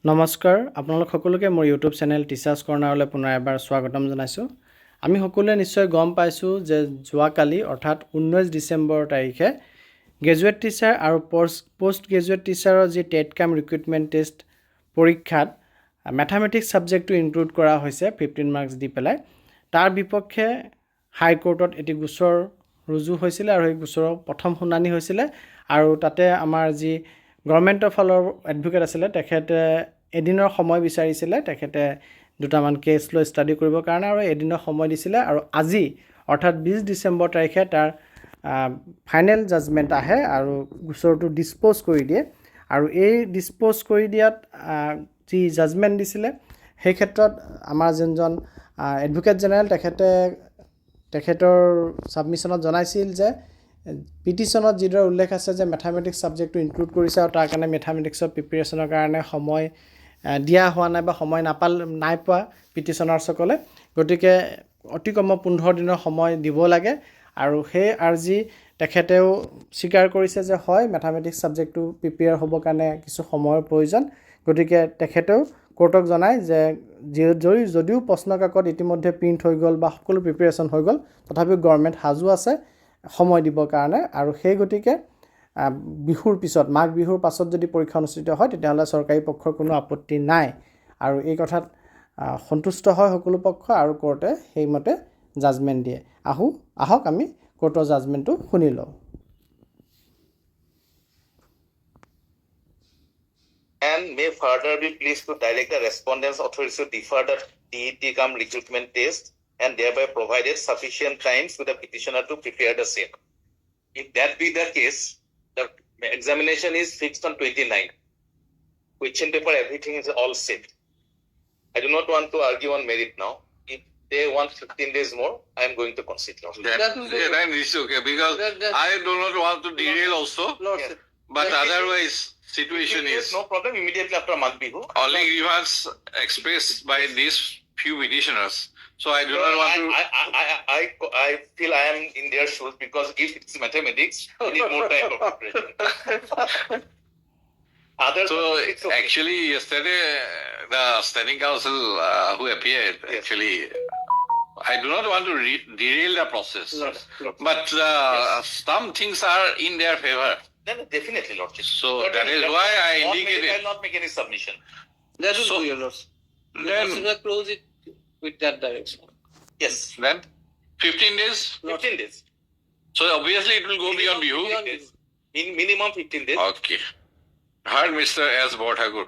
নমস্কাৰ আপোনালোক সকলোকে মোৰ ইউটিউব চেনেল টিচাৰ্ছ কৰ্ণাৰলৈ পুনৰ এবাৰ স্বাগতম জনাইছোঁ। আমি সকলোৱে নিশ্চয় গম পাইছোঁ যে যোৱাকালি অৰ্থাৎ 19 ডিচেম্বৰ তাৰিখে গ্ৰেজুৱেট টিচাৰ আৰু পোষ্ট গ্ৰেজুৱেট টিচাৰৰ যি টেট কাম ৰিক্ৰুটমেণ্ট টেষ্ট পৰীক্ষাত মেথামেটিক্স ছাবজেক্টটো ইনক্লুড কৰা হৈছে 15 মাৰ্কছ দি পেলাই। তাৰ বিপক্ষে হাইকোৰ্টত এটি গোচৰ ৰুজু হৈছিলে আৰু এই গোচৰৰ প্ৰথম শুনানি হৈছিলে আৰু তাতে আমাৰ যি গভৰ্ণমেণ্টৰ ফালৰ এডভোকেট আছিলে তেখেতে এদিনৰ সময় বিচাৰিছিলে, তেখেতে দুটামান কেছ লৈ ষ্টাডি কৰিবৰ কাৰণে আৰু এদিনৰ সময় দিছিলে আৰু আজি অৰ্থাৎ 20 ডিচেম্বৰ তাৰিখে তাৰ ফাইনেল জাজমেণ্ট আহে আৰু গোচৰটো ডিছপ'জ কৰি দিয়ে আৰু এই ডিছপ'জ কৰি দিয়াত যি জাজমেণ্ট দিছিলে সেই ক্ষেত্ৰত আমাৰ যোনজন এডভোকেট জেনেৰেল তেখেতৰ ছাবমিশ্যনত জনাইছিল যে পিটিশ্যনত যিদৰে উল্লেখ আছে যে মেথামেটিক্স ছাবজেক্টটো ইনক্লুড কৰিছে আৰু তাৰ কাৰণে মেথামেটিক্সৰ প্ৰিপেৰেশ্যনৰ কাৰণে সময় দিয়া হোৱা নাই বা সময় নাই পোৱা পিটিশ্যনাৰ্ছসকলে, গতিকে অতি কম 15 দিনৰ সময় দিব লাগে আৰু সেই আৰ্জি তেখেতেও স্বীকাৰ কৰিছে যে হয় মেথামেটিক্স ছাবজেক্টটো প্ৰিপেয়াৰ হ'বৰ কাৰণে কিছু সময়ৰ প্ৰয়োজন। গতিকে তেখেতেও কোৰ্টক জনায় যে যদিও প্ৰশ্ন কাকত ইতিমধ্যে প্ৰিণ্ট হৈ গ'ল বা সকলো প্ৰিপেৰেশ্যন হৈ গ'ল তথাপিও গভৰ্ণমেণ্ট সাজু আছে সময় দিবৰ কাৰণে আৰু সেই গতিকে বিহুৰ পিছত মাঘ বিহুৰ পাছত যদি পৰীক্ষা অনুষ্ঠিত হয় তেতিয়াহ'লে চৰকাৰী পক্ষৰ কোনো আপত্তি নাই আৰু এই কথাত সন্তুষ্ট হয় সকলো পক্ষ আৰু কোৰ্টে সেইমতে জাজমেণ্ট দিয়ে। আহক আমি কোৰ্টৰ জাজমেণ্টটো শুনি লওঁ। And may further be pleased to direct the respondents' authorities to defer the TET cum recruitment test and thereby provided sufficient time to the petitioner to prepare the same. If that be the case, the examination is fixed on 29. Question paper, everything is all set. I do not want to argue on merit now. If they want 15 days more, I am going to consider. That is okay because I do not want to derail also. Yes. But otherwise, situation is no problem immediately after Magh Bihu. only grievance expressed by these few petitioners. So I do not want to. I feel I am in their shoes because if it's mathematics, I need more time for preparation. Others, So it's okay. actually, yesterday the standing council who appeared Yes. actually. I do not want to derail the process, No. but some things are in their favor. Then definitely, Lordship. So that is why I I indicated. will not make any submission. That will So- do, Your Lordship. Then, Consider close it with that direction. Yes. then 15 days. 15 days. So obviously it will go beyond Bihu. In minimum 15 days. Okay. Heard Mr. S. Borthakur.